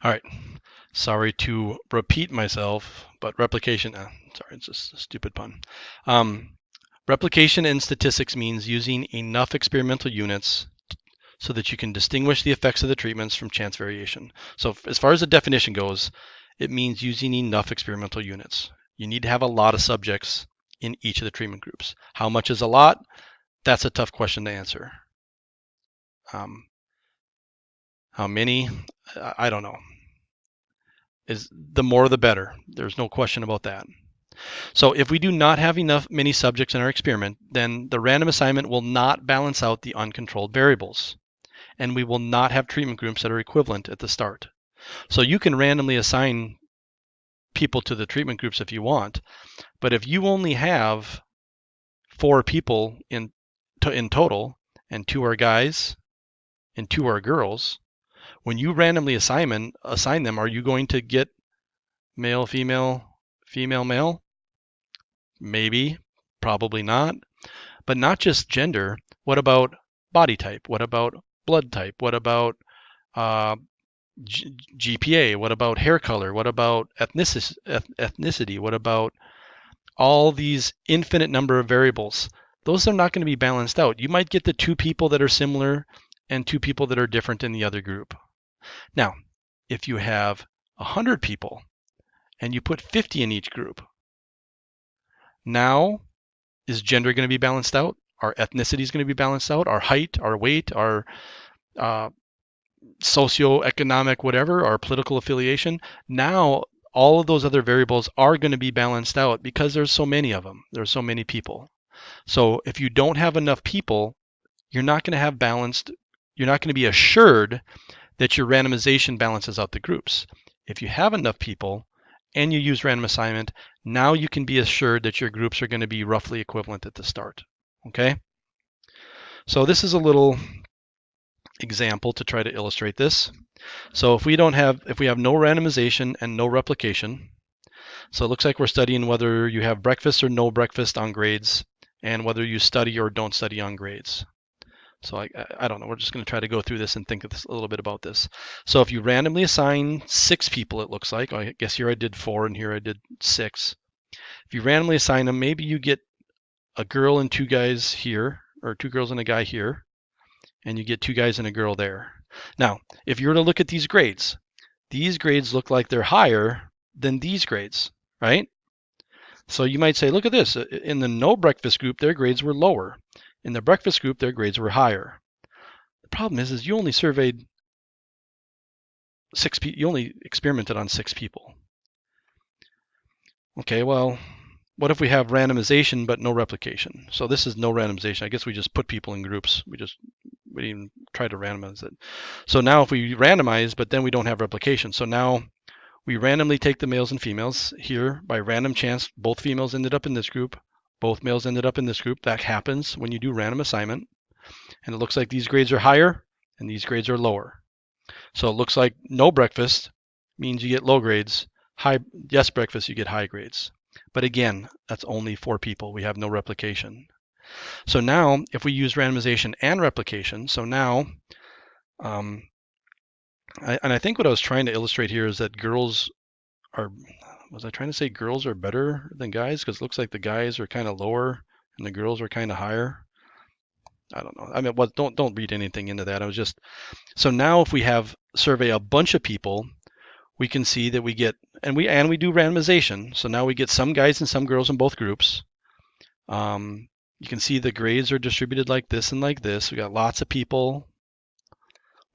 All right. Sorry to repeat myself, but replication, sorry, it's just a stupid pun. Um, Replication in statistics means using enough experimental units so that you can distinguish the effects of the treatments from chance variation. So as far as the definition goes, it means using enough experimental units. You need to have a lot of subjects in each of the treatment groups. How much is a lot? That's a tough question to answer. Um, how many? I don't know. Is the more the better. There's no question about that. So if we do not have many subjects in our experiment, then the random assignment will not balance out the uncontrolled variables, and we will not have treatment groups that are equivalent at the start. So you can randomly assign people to the treatment groups if you want, but if you only have 4 people in total, and 2 are guys and 2 are girls, when you randomly assign them, are you going to get male, female, female, male? Maybe, probably not. But not just gender. What about body type? What about blood type? What about uh, GPA? What about hair color? What about ethnicity? What about all these infinite number of variables? Those are not going to be balanced out. You might get the 2 people that are similar and 2 people that are different in the other group. Now, if you have 100 people and you put 50 in each group, now is gender going to be balanced out? Our ethnicity is going to be balanced out? Our height, our weight, our uh, socioeconomic whatever, our political affiliation? Now all of those other variables are going to be balanced out because there's so many of them. There's so many people. So if you don't have enough people, you're not going to have balanced, you're not going to be assured that your randomization balances out the groups. If you have enough people and you use random assignment, now you can be assured that your groups are going to be roughly equivalent at the start. Okay? So this is a little example to try to illustrate this. So if we have no randomization and no replication, so it looks like we're studying whether you have breakfast or no breakfast on grades and whether you study or don't study on grades. So I don't know. We're just going to try to go through this and think a little bit about this. So if you randomly assign 6 people, it looks like, I guess here I did 4 and here I did 6. If you randomly assign them, maybe you get a girl and 2 guys here, or 2 girls and a guy here, and you get 2 guys and a girl there. Now, if you were to look at these grades look like they're higher than these grades, right? So you might say, look at this. In the no breakfast group, their grades were lower. In the breakfast group, their grades were higher. The problem is you only surveyed 6 people. You only experimented on 6 people. Okay, well, what if we have randomization but no replication? So this is no randomization. I guess we just put people in groups. We didn't even try to randomize it. So now if we randomize, but then we don't have replication. So now we randomly take the males and females. Here, by random chance, both females ended up in this group. Both males ended up in this group. That happens when you do random assignment. And it looks like these grades are higher and these grades are lower. So it looks like no breakfast means you get low grades. Yes breakfast, you get high grades. But again, that's only 4 people. We have no replication. So now, if we use randomization and replication, so now, I think what I was trying to illustrate here is that was I trying to say girls are better than guys? Because it looks like the guys are kind of lower and the girls are kind of higher. I don't know. I mean, don't read anything into that. I was just, so now if we survey a bunch of people, we can see that we get, and we do randomization. So now we get some guys and some girls in both groups. You can see the grades are distributed like this and like this. We got lots of people.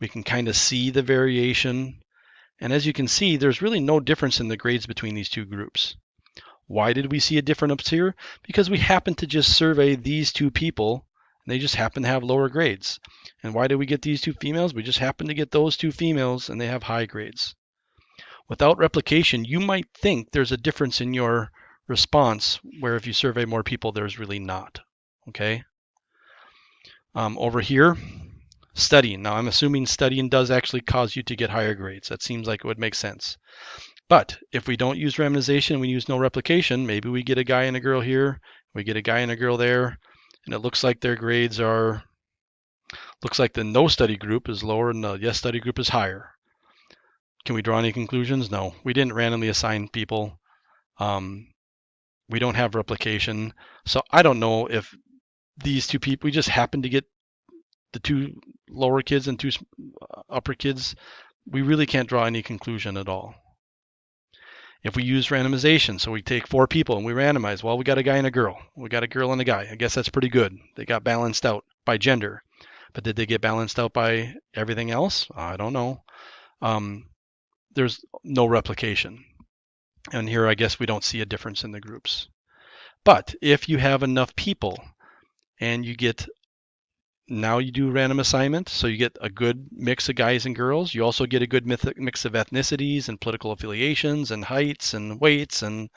We can kind of see the variation. And as you can see, there's really no difference in the grades between these 2 groups. Why did we see a difference here? Because we happened to just survey these 2 people, and they just happen to have lower grades. And why did we get these 2 females? We just happen to get those 2 females, and they have high grades. Without replication, you might think there's a difference in your response, where if you survey more people, there's really not. Okay? Over here, studying. Now, I'm assuming studying does actually cause you to get higher grades. That seems like it would make sense. But if we don't use randomization, we use no replication, maybe we get a guy and a girl here, we get a guy and a girl there, and it looks like their grades looks like the no study group is lower and the yes study group is higher. Can we draw any conclusions? No, we didn't randomly assign people. We don't have replication. So I don't know if these two people, we just happened to get the two lower kids and two upper kids. We really can't draw any conclusion at all. If we use randomization, so we take 4 people and we randomize, well, we got a guy and a girl. We got a girl and a guy. I guess that's pretty good. They got balanced out by gender. But did they get balanced out by everything else? I don't know. There's no replication. And here, I guess we don't see a difference in the groups. But if you have enough people and you get, now you do random assignment, so you get a good mix of guys and girls. You also get a good mix of ethnicities and political affiliations and heights and weights and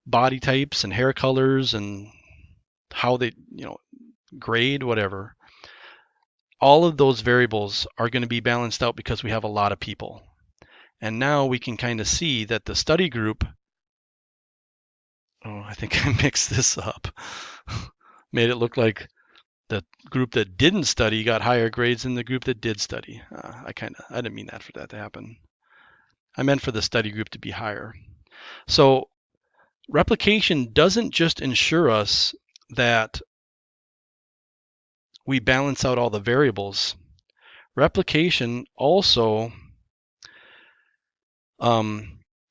body types and hair colors and how they, grade, whatever. All of those variables are going to be balanced out because we have a lot of people. And now we can kind of see that the study group, I think I mixed this up, made it look like the group that didn't study got higher grades than the group that did study. I didn't mean for that to happen. I meant for the study group to be higher. So replication doesn't just ensure us that we balance out all the variables. Replication also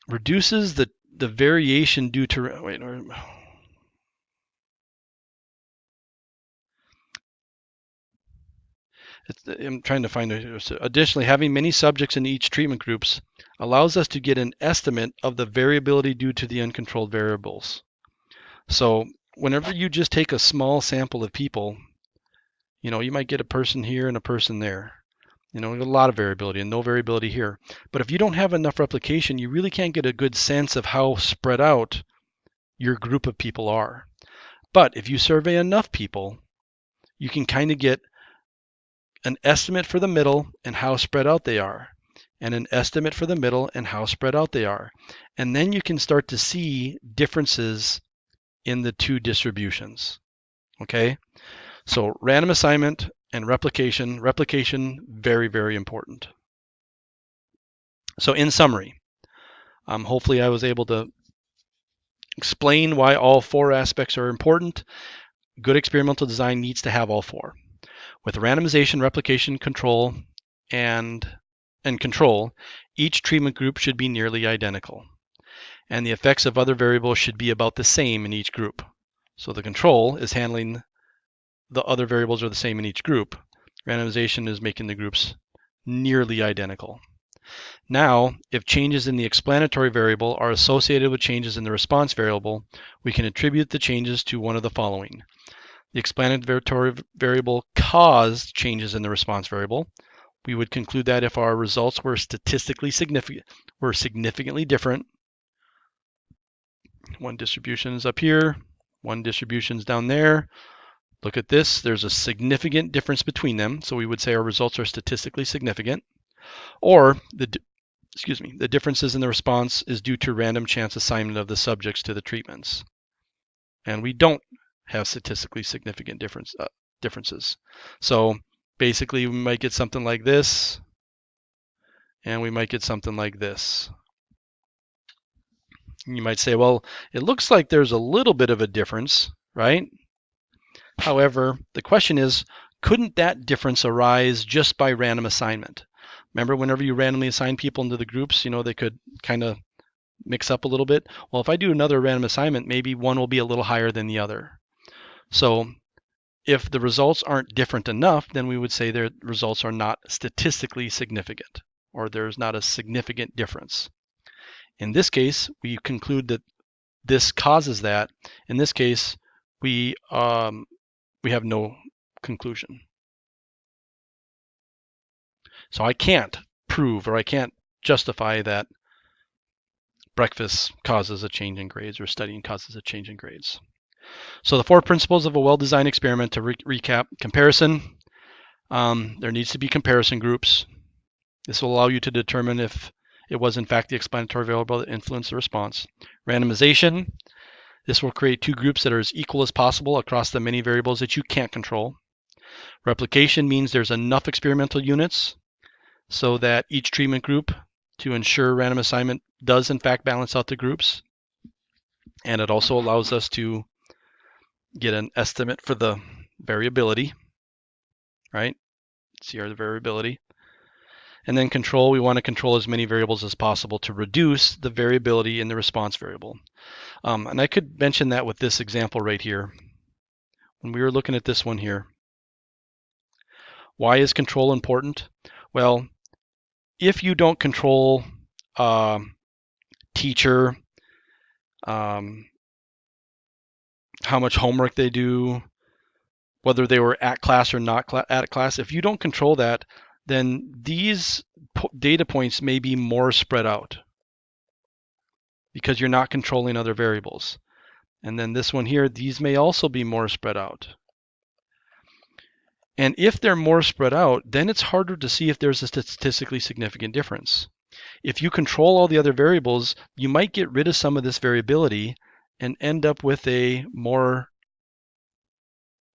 reduces the variation due to, I'm trying to find it. Additionally, having many subjects in each treatment groups allows us to get an estimate of the variability due to the uncontrolled variables. So whenever you just take a small sample of people, you might get a person here and a person there. A lot of variability and no variability here. But if you don't have enough replication, you really can't get a good sense of how spread out your group of people are. But if you survey enough people, you can kind of get an estimate for the middle and how spread out they are, and an estimate for the middle and how spread out they are. And then you can start to see differences in the two distributions. Okay? So random assignment and replication, very, very important. So in summary, hopefully I was able to explain why all 4 aspects are important. Good experimental design needs to have all 4. With randomization, replication, control, and control, each treatment group should be nearly identical. And the effects of other variables should be about the same in each group. So the control is handling the other variables are the same in each group. Randomization is making the groups nearly identical. Now, if changes in the explanatory variable are associated with changes in the response variable, we can attribute the changes to one of the following. The explanatory variable caused changes in the response variable. We would conclude that if our results were statistically significantly different, one distribution is up here, one distribution is down there. Look at this, there's a significant difference between them, so we would say our results are statistically significant. Or the differences in the response is due to random chance assignment of the subjects to the treatments. And we don't have statistically significant differences. So basically we might get something like this, and we might get something like this. You might say, well, it looks like there's a little bit of a difference, right? However, the question is, couldn't that difference arise just by random assignment? Remember, whenever you randomly assign people into the groups, they could kind of mix up a little bit. Well, if I do another random assignment, maybe one will be a little higher than the other. So if the results aren't different enough, then we would say their results are not statistically significant, or there's not a significant difference. In this case, we conclude that this causes that. In this case, we have no conclusion. So I can't prove, or I can't justify that breakfast causes a change in grades or studying causes a change in grades. So the 4 principles of a well-designed experiment, to recap: comparison. There needs to be comparison groups. This will allow you to determine if it was in fact the explanatory variable that influenced the response. Randomization. This will create 2 groups that are as equal as possible across the many variables that you can't control. Replication means there's enough experimental units so that each treatment group to ensure random assignment does in fact balance out the groups. And it also allows us to get an estimate for the variability, right? CR, the variability. And then control, we want to control as many variables as possible to reduce the variability in the response variable. And I could mention that with this example right here. When we were looking at this one here, why is control important? Well, if you don't control teacher, how much homework they do, whether they were at class or not at class, if you don't control that, then these data points may be more spread out because you're not controlling other variables. And then this one here, these may also be more spread out. And if they're more spread out, then it's harder to see if there's a statistically significant difference. If you control all the other variables, you might get rid of some of this variability and end up with a more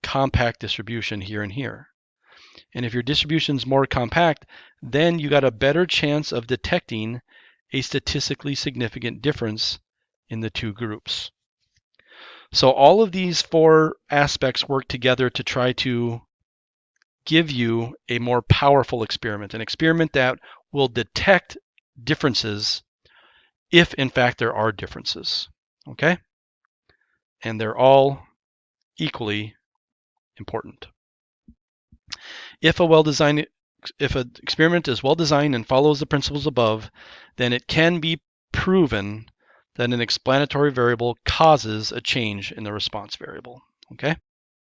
compact distribution here and here. And if your distribution is more compact, then you got a better chance of detecting a statistically significant difference in the two groups. So all of these four aspects work together to try to give you a more powerful experiment, an experiment that will detect differences if in fact there are differences, okay? And they're all equally important. If an experiment is well designed and follows the principles above, then it can be proven that an explanatory variable causes a change in the response variable, okay?